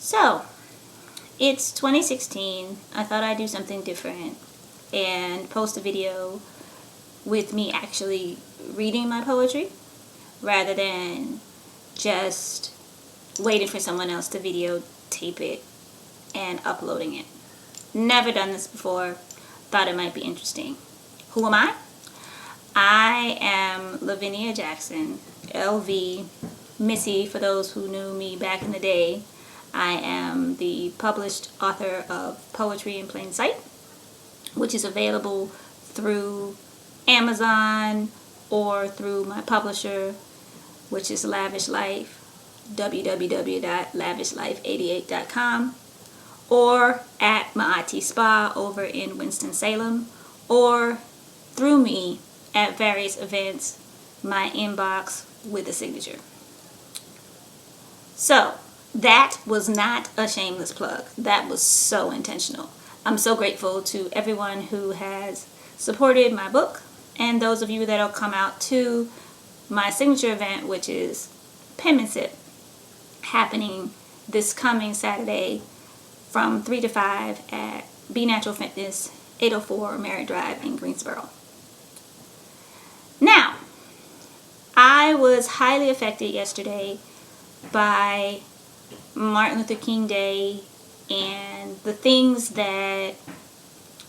So, it's 2016. I thought I'd do something different and post a video with me actually reading my poetry rather than just waiting for someone else to videotape it and uploading it. Never done this before. Thought it might be interesting. Who am I? I am Lavinia Jackson, LV, Missy for those who knew me back in the day. I am the published author of Poetry in Plain Sight, which is available through Amazon or through my publisher, which is Lavish Life, www.lavishlife88.com, or at Ma'ati Spa over in Winston-Salem, or through me at various events, my inbox with a signature. So, that was not a shameless plug. That was so intentional. I'm so grateful to everyone who has supported my book and those of you that will come out to my signature event, which is Penmanship, happening this coming Saturday from 3 to 5 at Be Natural Fitness, 804 Merritt Drive in Greensboro. Now, I was highly affected yesterday by Martin Luther King Day and the things that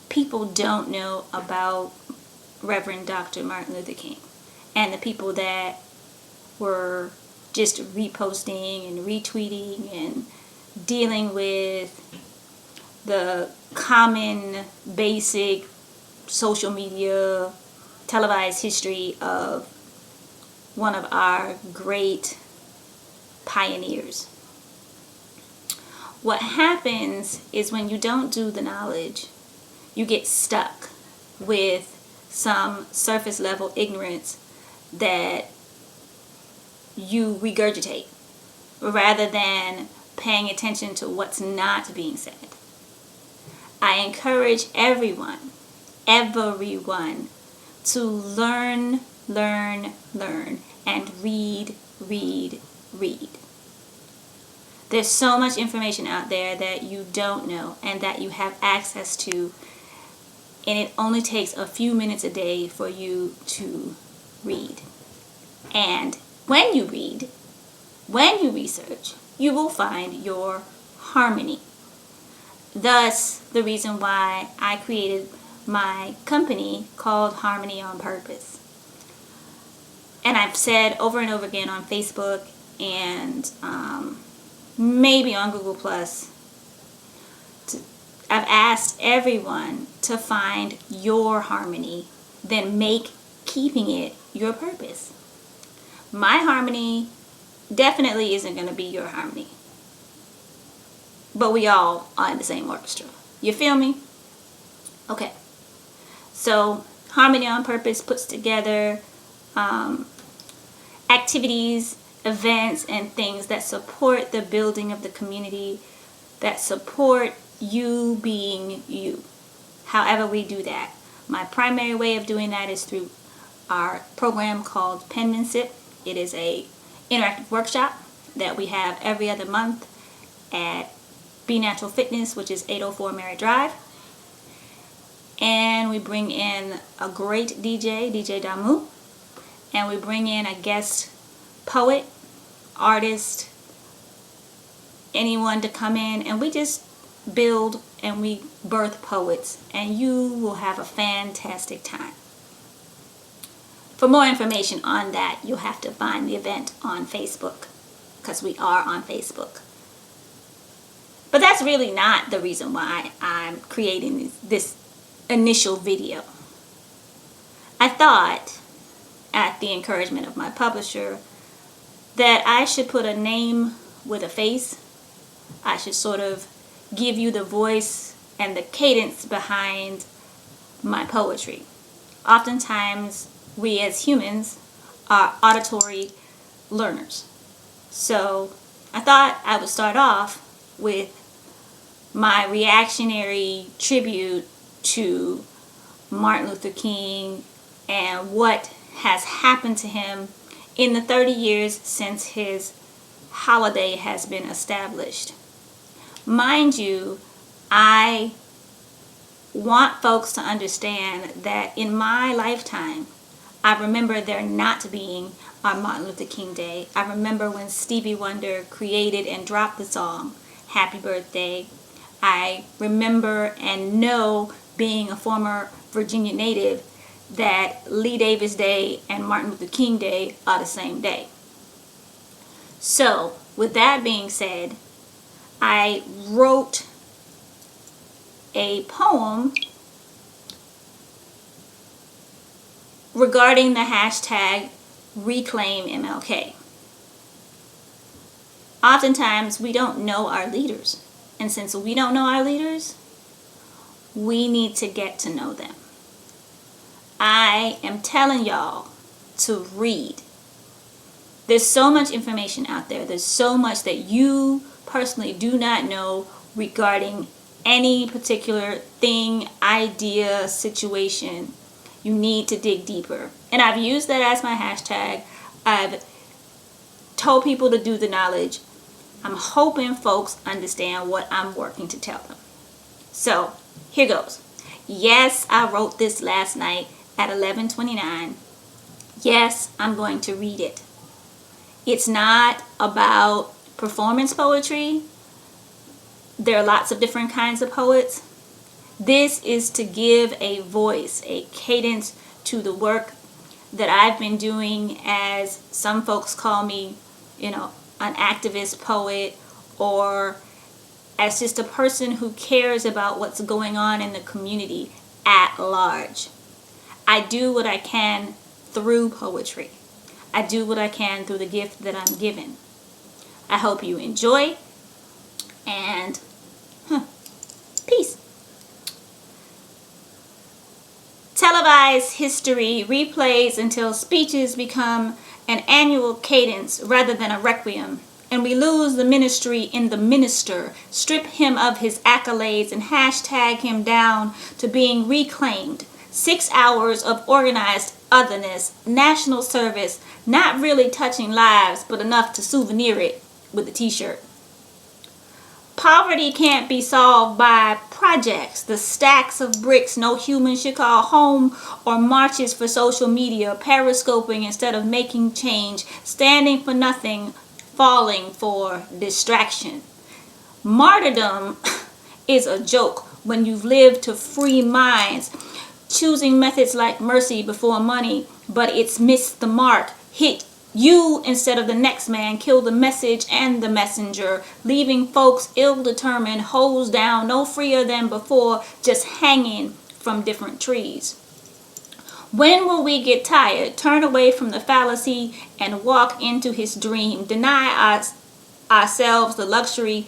people don't know about Reverend Dr. Martin Luther King, and the people that were just reposting and retweeting and dealing with the common basic social media televised history of one of our great pioneers. What happens is when you don't do the knowledge, you get stuck with some surface level ignorance that you regurgitate rather than paying attention to what's not being said. I encourage everyone to learn, and read. There's so much information out there that you don't know and that you have access to, and it only takes a few minutes a day for you to read. And when you read, when you research, you will find your harmony. Thus, the reason why I created my company called Harmony on Purpose. And I've said over and over again on Facebook and maybe on Google Plus, I've asked everyone to find your harmony, then make keeping it your purpose. My harmony definitely isn't going to be your harmony, but we all are in the same orchestra. You feel me? Okay. So, Harmony on Purpose puts together activities, events, and things that support the building of the community, that support you being you. However we do that. My primary way of doing that is through our program called Penmanship. It is a interactive workshop that we have every other month at Be Natural Fitness, which is 804 Merritt Drive. And we bring in a great DJ Damu, and we bring in a guest poet, artist, anyone to come in, and we just build and we birth poets, and you will have a fantastic time. For more information on that, you'll have to find the event on Facebook, because we are on Facebook. But that's really not the reason why I'm creating this initial video. I thought, at the encouragement of my publisher, that I should put a name with a face. I should sort of give you the voice and the cadence behind my poetry. Oftentimes, we as humans are auditory learners. So I thought I would start off with my reactionary tribute to Martin Luther King and what has happened to him in the 30 years since his holiday has been established. Mind you, I want folks to understand that in my lifetime, I remember there not being on Martin Luther King Day. I remember when Stevie Wonder created and dropped the song, Happy Birthday. I remember and know, being a former Virginia native, that Lee Davis Day and Martin Luther King Day are the same day. So, with that being said, I wrote a poem regarding the hashtag Reclaim MLK. Oftentimes, we don't know our leaders. And since we don't know our leaders, we need to get to know them. I am telling y'all to read. There's so much information out there. There's so much that you personally do not know regarding any particular thing, idea, situation. You need to dig deeper. And I've used that as my hashtag. I've told people to do the knowledge. I'm hoping folks understand what I'm working to tell them. So, here goes. Yes, I wrote this last night at 11:29. Yes, I'm going to read it. It's not about performance poetry. There are lots of different kinds of poets. This is to give a voice, a cadence to the work that I've been doing, as some folks call me, an activist poet, or as just a person who cares about what's going on in the community at large. I do what I can through poetry. I do what I can through the gift that I'm given. I hope you enjoy, and peace. Televised history replays until speeches become an annual cadence rather than a requiem, and we lose the ministry in the minister, strip him of his accolades, and hashtag him down to being reclaimed. 6 hours of organized otherness, national service, not really touching lives, but enough to souvenir it with a t-shirt. Poverty can't be solved by projects, the stacks of bricks no human should call home, or marches for social media, periscoping instead of making change, standing for nothing, falling for distraction. Martyrdom is a joke when you've lived to free minds, choosing methods like mercy before money, but it's missed the mark, hit you instead of the next man, kill the message and the messenger, leaving folks ill-determined, hosed down, no freer than before, just hanging from different trees. When will we get tired, turn away from the fallacy, and walk into his dream, deny ourselves the luxury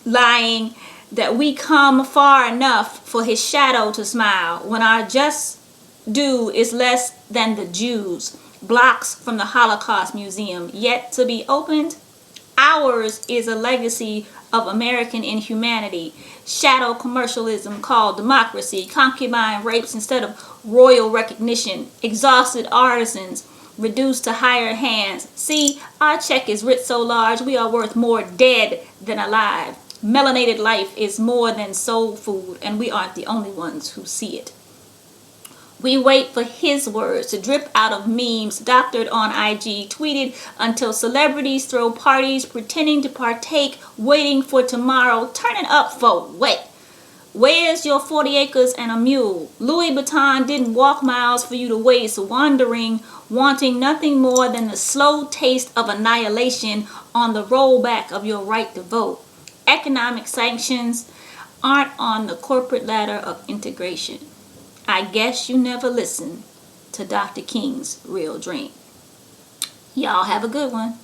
lying that we come far enough for his shadow to smile, when our just due is less than the Jews, blocks from the Holocaust Museum, yet to be opened? Ours is a legacy of American inhumanity, shadow commercialism called democracy, concubine rapes instead of royal recognition, exhausted artisans reduced to hired hands. See, our check is writ so large we are worth more dead than alive. Melanated life is more than soul food, and we aren't the only ones who see it. We wait for his words to drip out of memes doctored on IG, tweeted until celebrities throw parties pretending to partake, waiting for tomorrow, turning up for what? Where's your 40 acres and a mule? Louis Vuitton didn't walk miles for you to waste, wandering, wanting nothing more than the slow taste of annihilation on the rollback of your right to vote. Economic sanctions aren't on the corporate ladder of integration. I guess you never listened to Dr. King's real dream. Y'all have a good one.